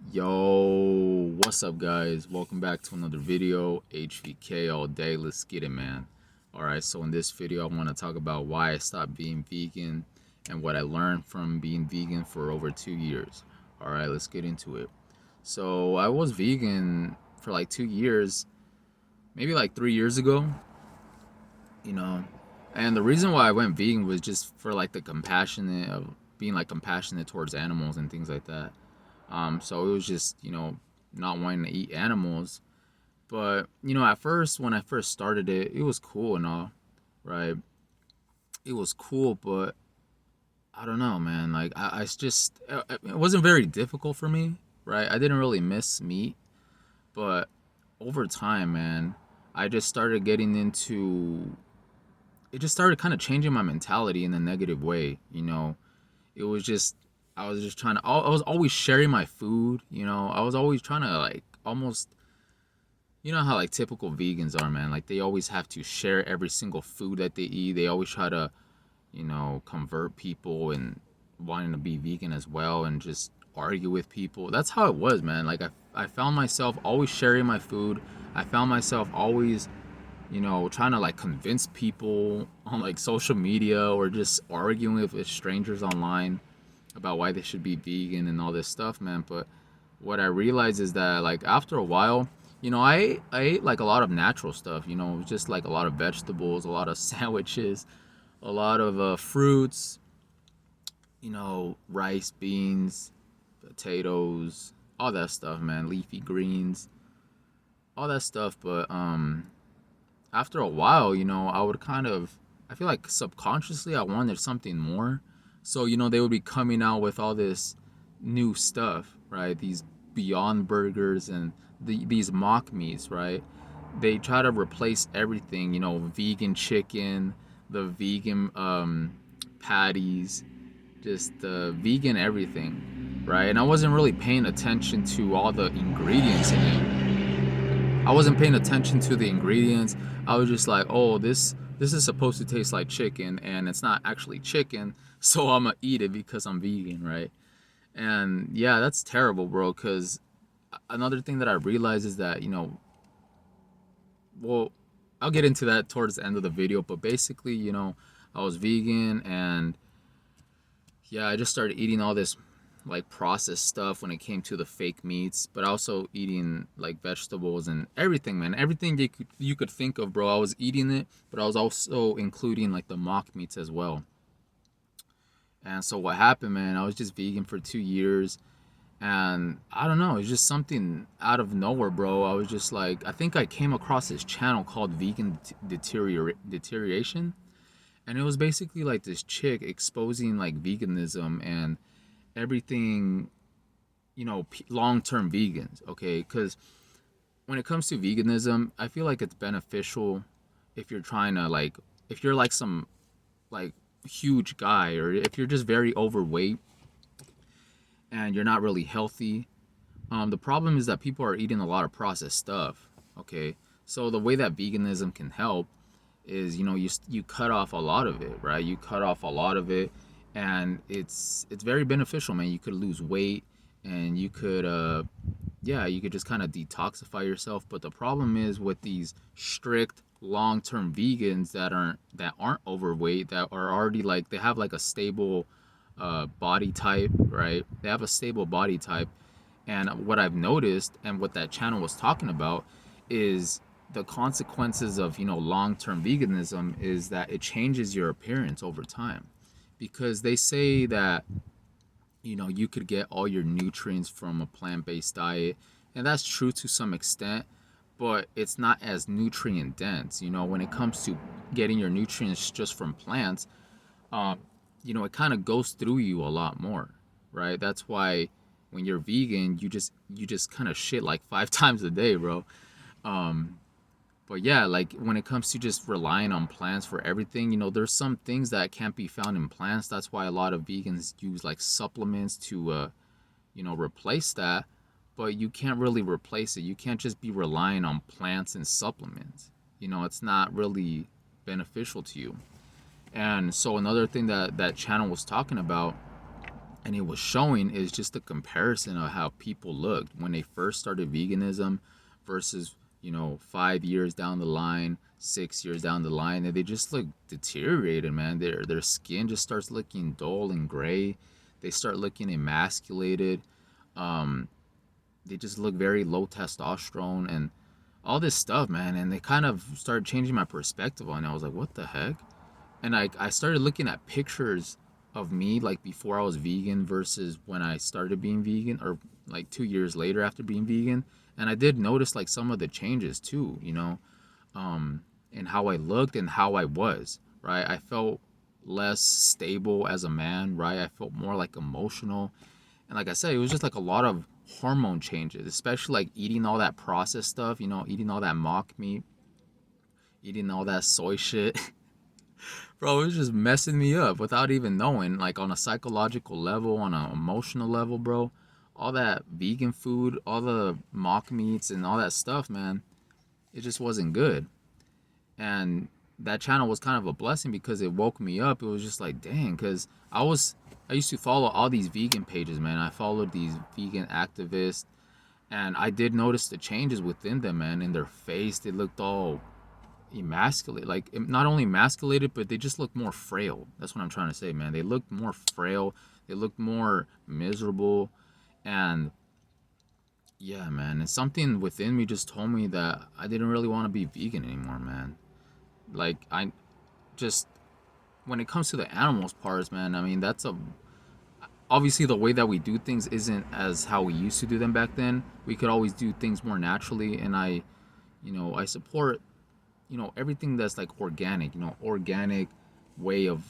Yo, what's up, guys? Welcome back to another video. HVK all day. Let's get it, man. All right, so in this video, I want to talk about why I stopped being vegan and what I learned from being vegan for over 2 years. All right, let's get into it. So, I was vegan for like 2 years, maybe like 3 years ago, you know. And the reason why I went vegan was just for like the compassionate of being like compassionate towards animals and things like that. So it was just, not wanting to eat animals. But, at first, when I first started it, it was cool and all, right? It was cool, but I don't know, man. Like, I just, it wasn't very difficult for me, right? I didn't really miss meat, but over time, man, I just started getting into, it just started kind of changing my mentality in a negative way, It was just, I was just trying to, I was always sharing my food, I was always trying to, like, almost, how, like, typical vegans are, man. Like, they always have to share every single food that they eat. They always try to, convert people and wanting to be vegan as well and just argue with people. That's how it was, man. Like, I found myself always sharing my food. I found myself always, trying to, like, convince people on, like, social media or just arguing with strangers online about why they should be vegan and all this stuff, man. But what I realized is that, like, after a while, I ate like a lot of natural stuff, just like a lot of vegetables, a lot of sandwiches, a lot of fruits, rice, beans, potatoes, all that stuff, man, leafy greens, all that stuff. But after a while, I would kind of, I feel like subconsciously I wanted something more. So, they would be coming out with all this new stuff, right? These Beyond Burgers and these mock meats, right? They try to replace everything, vegan chicken, the vegan patties, just the vegan everything, right? And I wasn't really paying attention to all the ingredients in it. I wasn't paying attention to the ingredients. I was just like, oh, this is supposed to taste like chicken, and it's not actually chicken, so I'm gonna eat it because I'm vegan, right? And yeah, that's terrible, bro. Because another thing that I realized is that, well, I'll get into that towards the end of the video, but basically, I was vegan, and yeah, I just started eating all this, like, processed stuff when it came to the fake meats, but also eating like vegetables and everything, man. Everything you could think of, bro. I was eating it, but I was also including like the mock meats as well. And so what happened, man? I was just vegan for 2 years, and I don't know, it's just something out of nowhere, bro. I was just like, I think I came across this channel called Vegan Deterioration, and it was basically like this chick exposing like veganism and everything, long-term vegans, okay? Because when it comes to veganism, I feel like it's beneficial if you're trying to, like, if you're like some, like, huge guy, or if you're just very overweight and you're not really healthy. The problem is that people are eating a lot of processed stuff, okay? So the way that veganism can help is, you cut off a lot of it, right? You cut off a lot of it, and it's very beneficial, man. You could lose weight, and you could yeah, you could just kind of detoxify yourself. But the problem is with these strict long-term vegans that aren't overweight, that are already, like, they have like a stable body type, right? They have a stable body type. And what I've noticed, and what that channel was talking about, is the consequences of, long-term veganism is that it changes your appearance over time. Because they say that, you could get all your nutrients from a plant-based diet, and that's true to some extent, but it's not as nutrient dense. When it comes to getting your nutrients just from plants, um, it kind of goes through you a lot more, right? That's why when you're vegan, you just kind of shit like 5 times a day, bro. Um, but yeah, like, when it comes to just relying on plants for everything, there's some things that can't be found in plants. That's why a lot of vegans use, like, supplements to replace that. But you can't really replace it. You can't just be relying on plants and supplements. It's not really beneficial to you. And so another thing that that channel was talking about and it was showing is just a comparison of how people looked when they first started veganism versus 5 years down the line, 6 years down the line, and they just look deteriorated, man. Their skin just starts looking dull and gray. They start looking emasculated. um they just look very low testosterone and all this stuff, man. And they kind of started changing my perspective on it. I was like, what the heck? And I started looking at pictures of me like before I was vegan versus when I started being vegan, or like 2 years later after being vegan. And I did notice like some of the changes too, in how I looked and how I was, right? I felt less stable as a man, right? I felt more like emotional. And like I said, it was just like a lot of hormone changes, especially like eating all that processed stuff, eating all that mock meat, eating all that soy shit. Bro, it was just messing me up without even knowing, like on a psychological level, on an emotional level, bro. All that vegan food, all the mock meats and all that stuff, man, it just wasn't good. And that channel was kind of a blessing because it woke me up. It was just like, dang, because I used to follow all these vegan pages, man. I followed these vegan activists, and I did notice the changes within them, man. In their face, they looked all emasculate, like not only emasculated, but they just looked more frail. That's what I'm trying to say, man. They looked more frail. They looked more miserable. And yeah, man, and something within me just told me that I didn't really want to be vegan anymore, man. Like I just when it comes to the animals parts, man, I mean that's a obviously the way that we do things isn't as how we used to do them back then. We could always do things more naturally, and I support everything that's like organic, organic way of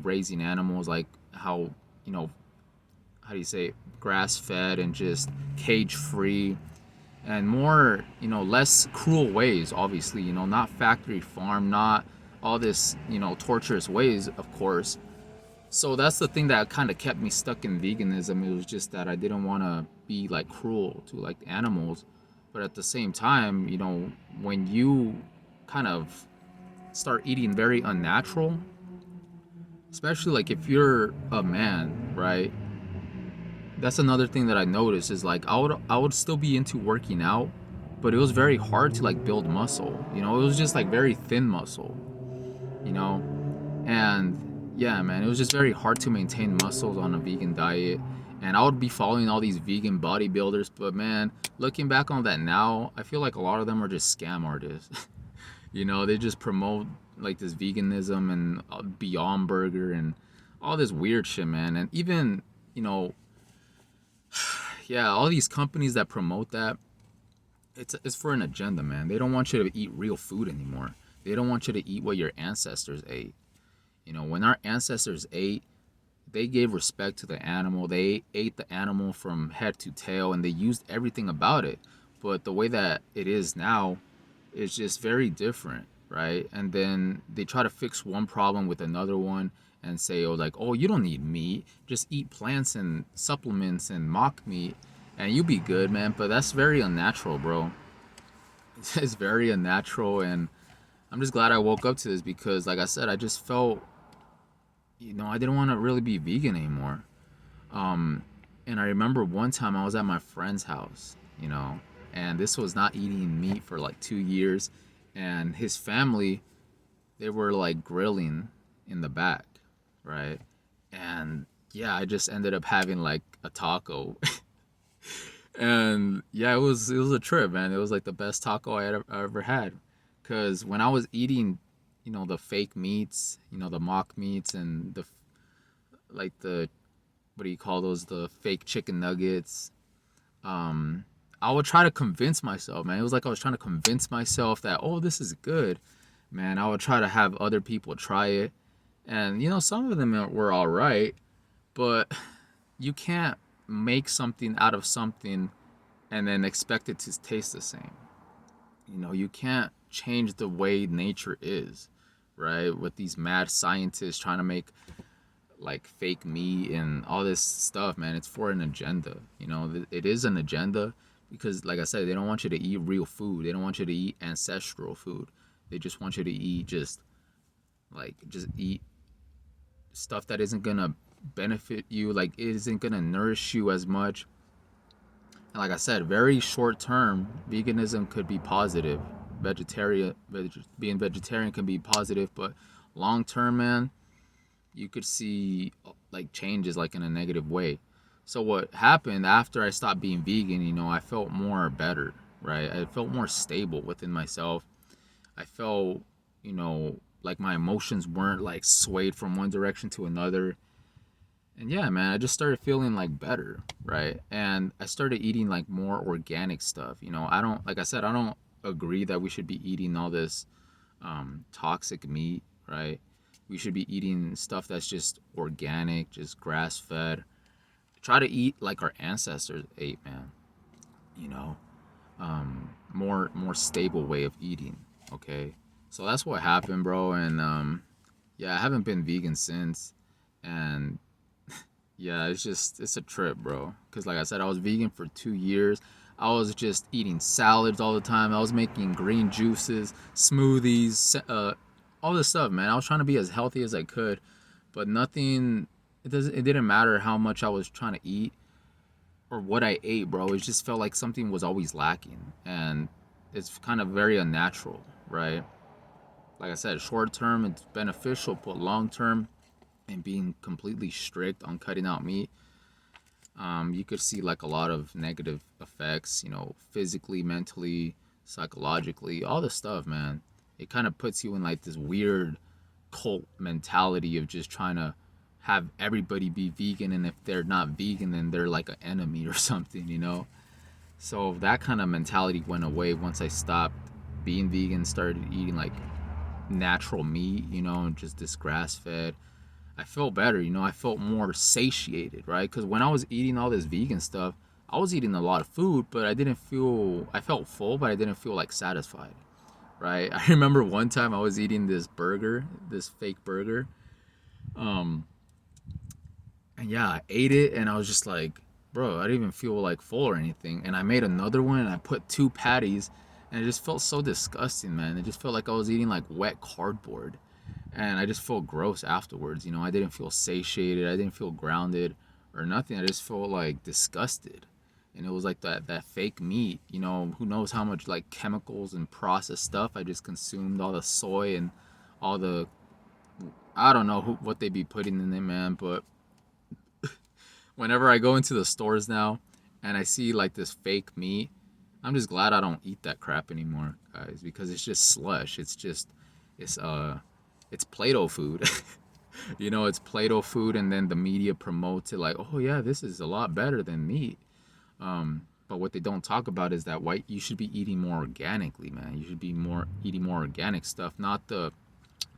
raising animals, like how you know how do you say, grass fed and just cage free, and more less cruel ways, obviously, not factory farm, not all this torturous ways, of course. So that's the thing that kind of kept me stuck in veganism. It was just that I didn't want to be like cruel to like animals, but at the same time, when you kind of start eating very unnatural, especially like if you're a man, right? That's another thing that I noticed is like I would still be into working out, but it was very hard to like build muscle. It was just like very thin muscle, you know? And yeah, man, it was just very hard to maintain muscles on a vegan diet. And I would be following all these vegan bodybuilders, but man, looking back on that now, I feel like a lot of them are just scam artists. They just promote like this veganism and Beyond Burger and all this weird shit, man. And even, you know, yeah, all these companies that promote that, it's for an agenda, man. They don't want you to eat real food anymore. They don't want you to eat what your ancestors ate. When our ancestors ate, they gave respect to the animal. They ate the animal from head to tail and they used everything about it. But the way that it is now is just very different, right? And then they try to fix one problem with another one and say, oh, like, oh, you don't need meat. Just eat plants and supplements and mock meat and you'll be good, man. But that's very unnatural, bro. It's very unnatural. And I'm just glad I woke up to this because, like I said, I just felt I didn't want to really be vegan anymore. Um, and I remember one time I was at my friend's house, and this was not eating meat for like 2 years, and his family, they were like grilling in the back, right? And yeah, I just ended up having like a taco, and yeah, it was a trip, man. It was like the best taco I ever had, cause when I was eating, the fake meats, the mock meats, and the what do you call those, the fake chicken nuggets. I would try to convince myself, man. It was like I was trying to convince myself that, oh, this is good, man. I would try to have other people try it, and some of them were all right, but you can't make something out of something and then expect it to taste the same. You can't change the way nature is, right? With these mad scientists trying to make like fake meat and all this stuff, man. It's for an agenda. It is an agenda because, like I said, they don't want you to eat real food. They don't want you to eat ancestral food. They just want you to eat just eat stuff that isn't gonna benefit you, like it isn't gonna nourish you as much. And like I said, very short term, veganism could be positive. Being vegetarian can be positive, but long term, man, you could see like changes like in a negative way. So what happened after I stopped being vegan, I felt more better, right? I felt more stable within myself. I felt, like my emotions weren't like swayed from one direction to another. And yeah, man, I just started feeling like better, right? And I started eating like more organic stuff. I don't, like I said, I don't agree that we should be eating all this toxic meat, right? We should be eating stuff that's just organic, just grass fed. Try to eat like our ancestors ate, man. You know, more stable way of eating. Okay, so that's what happened, bro. And yeah, I haven't been vegan since, and yeah, it's a trip, bro. Cause like I said, I was vegan for 2 years. I was just eating salads all the time. I was making green juices, smoothies, all this stuff, man. I was trying to be as healthy as I could, but nothing. It didn't matter how much I was trying to eat or what I ate, bro. It just felt like something was always lacking, and it's kind of very unnatural, right? Like I said, short term it's beneficial, but long term, and being completely strict on cutting out meat, you could see like a lot of negative effects, physically, mentally, psychologically, all this stuff, man. It kind of puts you in like this weird cult mentality of just trying to have everybody be vegan, and if they're not vegan, then they're like an enemy or something. So that kind of mentality went away once I stopped being vegan, started eating like natural meat, and just this grass fed. I felt better, I felt more satiated, right? Because when I was eating all this vegan stuff, I was eating a lot of food, but I felt full, but I didn't feel like satisfied, right? I remember one time I was eating this burger, this fake burger. Um, and yeah, I ate it and I was just like, bro, I didn't even feel like full or anything. And I made another one and I put two patties and it just felt so disgusting, man. It just felt like I was eating like wet cardboard. And I just felt gross afterwards. I didn't feel satiated. I didn't feel grounded or nothing. I just felt like disgusted. And it was like that fake meat. Who knows how much like chemicals and processed stuff I just consumed, all the soy and all the, I don't know what they be putting in it, man. But whenever I go into the stores now and I see like this fake meat, I'm just glad I don't eat that crap anymore, guys, because it's just slush. It's it's Play-Doh food. It's Play-Doh food, and then the media promotes it like, oh yeah, this is a lot better than meat. But what they don't talk about is that you should be eating more organically, man. You should be eating more organic stuff, not the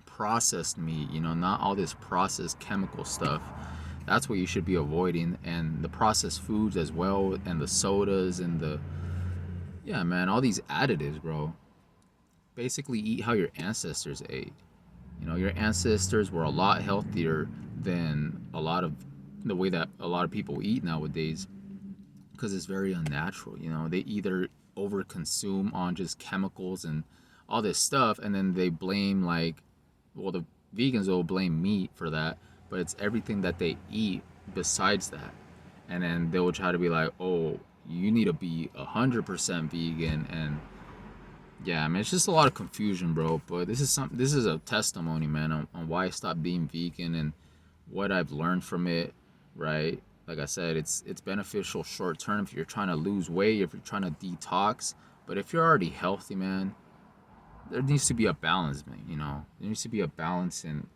processed meat. Not all this processed chemical stuff. That's what you should be avoiding, and the processed foods as well, and the sodas and the, yeah, man, all these additives, bro. Basically, eat how your ancestors ate. Your ancestors were a lot healthier than a lot of the way that a lot of people eat nowadays, because it's very unnatural. They either overconsume on just chemicals and all this stuff, and then they blame like, well, the vegans will blame meat for that, but it's everything that they eat besides that. And then they will try to be like, oh, you need to be 100% vegan. And yeah, I mean, it's just a lot of confusion, bro. But this is a testimony, man, on why I stopped being vegan and what I've learned from it, right? Like I said, it's beneficial short term if you're trying to lose weight, if you're trying to detox. But if you're already healthy, man, there needs to be a balance, man. There needs to be a balance in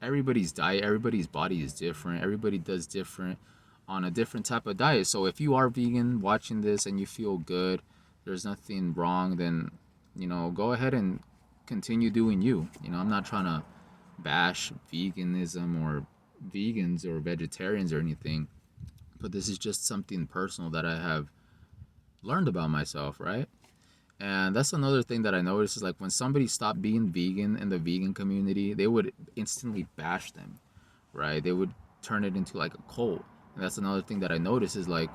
everybody's diet. Everybody's body is different. Everybody does different on a different type of diet. So if you are vegan watching this and you feel good, there's nothing wrong, then go ahead and continue doing you. I'm not trying to bash veganism or vegans or vegetarians or anything, but this is just something personal that I have learned about myself, right? And that's another thing that I noticed is like when somebody stopped being vegan in the vegan community, they would instantly bash them, right? They would turn it into like a cult. And that's another thing that I noticed is like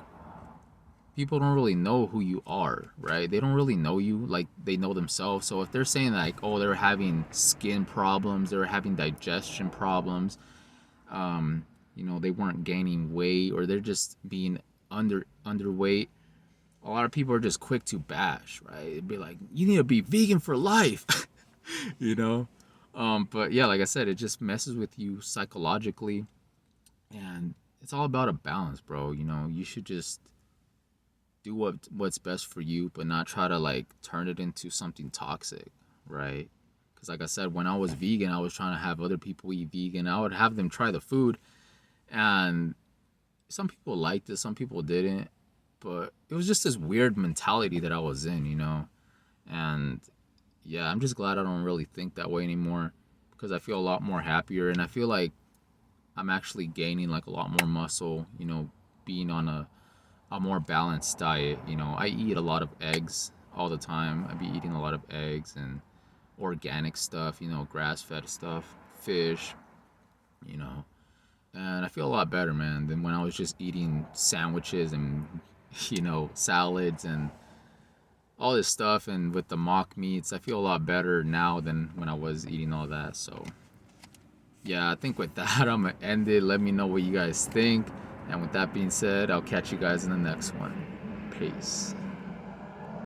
people don't really know who you are, right? They don't really know you like they know themselves. So if they're saying like, oh, they're having skin problems, they're having digestion problems, um, you know, they weren't gaining weight or they're just being underweight, a lot of people are just quick to bash, right? It'd be like, you need to be vegan for life, you know? But yeah, like I said, it just messes with you psychologically, and it's all about a balance, bro. You know, you should just do what's best for you, but not try to like turn it into something toxic, right? Because like I said, when I was vegan, I was trying to have other people eat vegan. I would have them try the food, and some people liked it, some people didn't. But it was just this weird mentality that I was in, you know. And yeah, I'm just glad I don't really think that way anymore, because I feel a lot more happier, and I feel like I'm actually gaining like a lot more muscle, you know, being on a more balanced diet. You know, I eat a lot of eggs all the time. I be eating a lot of eggs and organic stuff, you know, grass-fed stuff, fish, you know. And I feel a lot better, man, than when I was just eating sandwiches and you know, salads and all this stuff. And with the mock meats, I feel a lot better now than when I was eating all that. So yeah, I think with that, I'm gonna end it. Let me know what you guys think. And with that being said, I'll catch you guys in the next one. Peace.